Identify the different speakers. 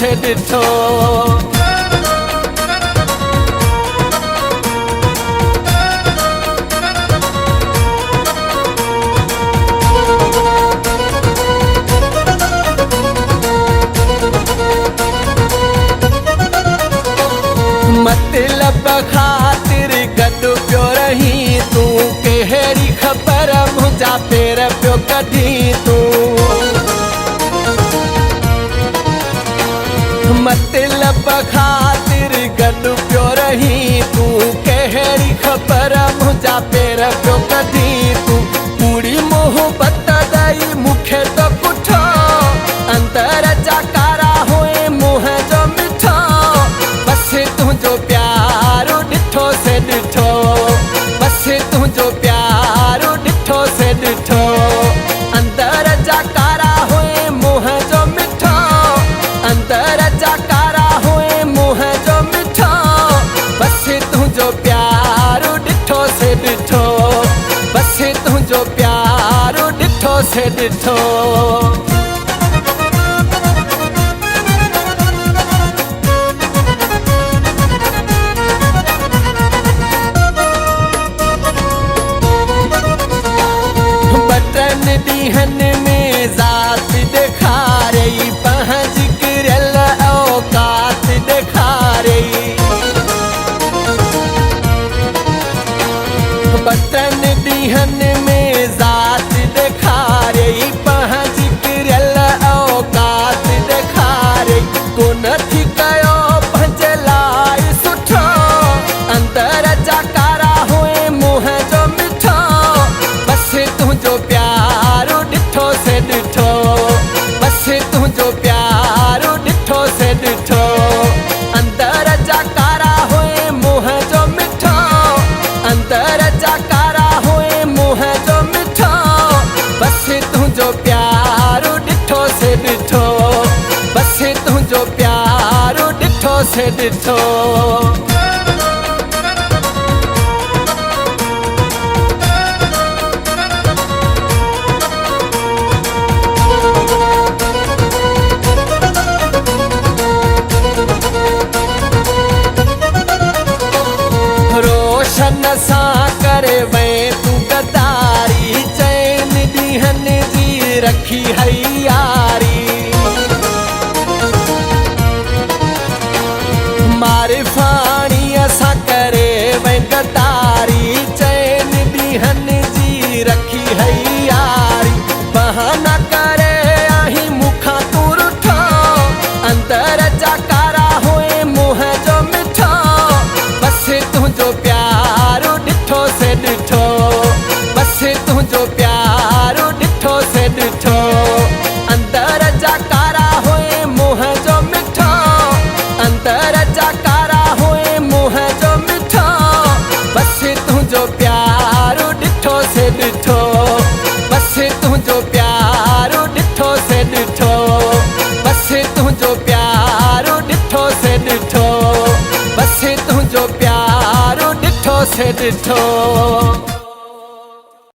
Speaker 1: से डिठो। मतलब खातिर गॾु पियो रही तू कहिड़ी ख़बर मुंहिंजा पेर पियो कढी तू। मतलब खातिर गॾु पियो रही तू कहिड़ी ख़बर मुंहिंजा पेर पियो कढी तू। पूरी मोहबत ॾेई मूंखे तो कुठो अंदर जा कारा हुए मुंहं जो मिठो। बस तुझो प्यारो डिठो से डिठो, बस तुझो प्यारो डिठो से डिठो। अंदर जा कारा हुए मुंहं जो मिठो, अंदर जा कारा हुए मुंहं जो मिठो। बस तुझो प्यारो डिठो से डिठो, बस तुझो प्यारो डिठो से डिठो। ॾींहन में ज़ात ॾेखारे पंहिंजी किरियल औकात ॾेखारे। बटन ॾींहन में ज़ात ॾेखारे पंहिंजी किरियल औकात ॾेखारे। कोन थी कयो पंहिंजे लाइ सुठो, अंदर जा कारा हुए मुंहं जो मिठो। बस तुझो प्यारो डिठो से डिठो, बस तुझो प्यारो डिठो से डिठो। अंदर जा कारा हुए मुंहं जो मिठो, अंदर जा कारा हुए मुंहं जो मिठो। बस तुझो प्यारो डिठो से डिठो, बस तुझो प्यारो डिठो से डिठो। रोशन सां करे वे तू गदारी, चैन ॾींहन जी रखी हई यारी। मारिफाणीअ सां करे वे गदारी, चैन ॾींहन जी रखी हई यारी। बहाना करे आहीं मूंखां तू रुठो, अंदर जा कारा हुए मुंहं जो मिठो। बस तुझो प्यारो डिठो से डिठो, बस तुझो प्यारो डिठो से डिठो। अंदर जा कारा हुए मुंहं जो मिठो, अंदर जा कारा हुए मुंहं जो मिठो। बस तुझो प्यारो डिठो से डिठो, बस तुझो प्यारो डिठो से डिठो, बस तुझो प्यारो डिठो से डिठो, बस तुझो प्यारो डिठो से डिठो।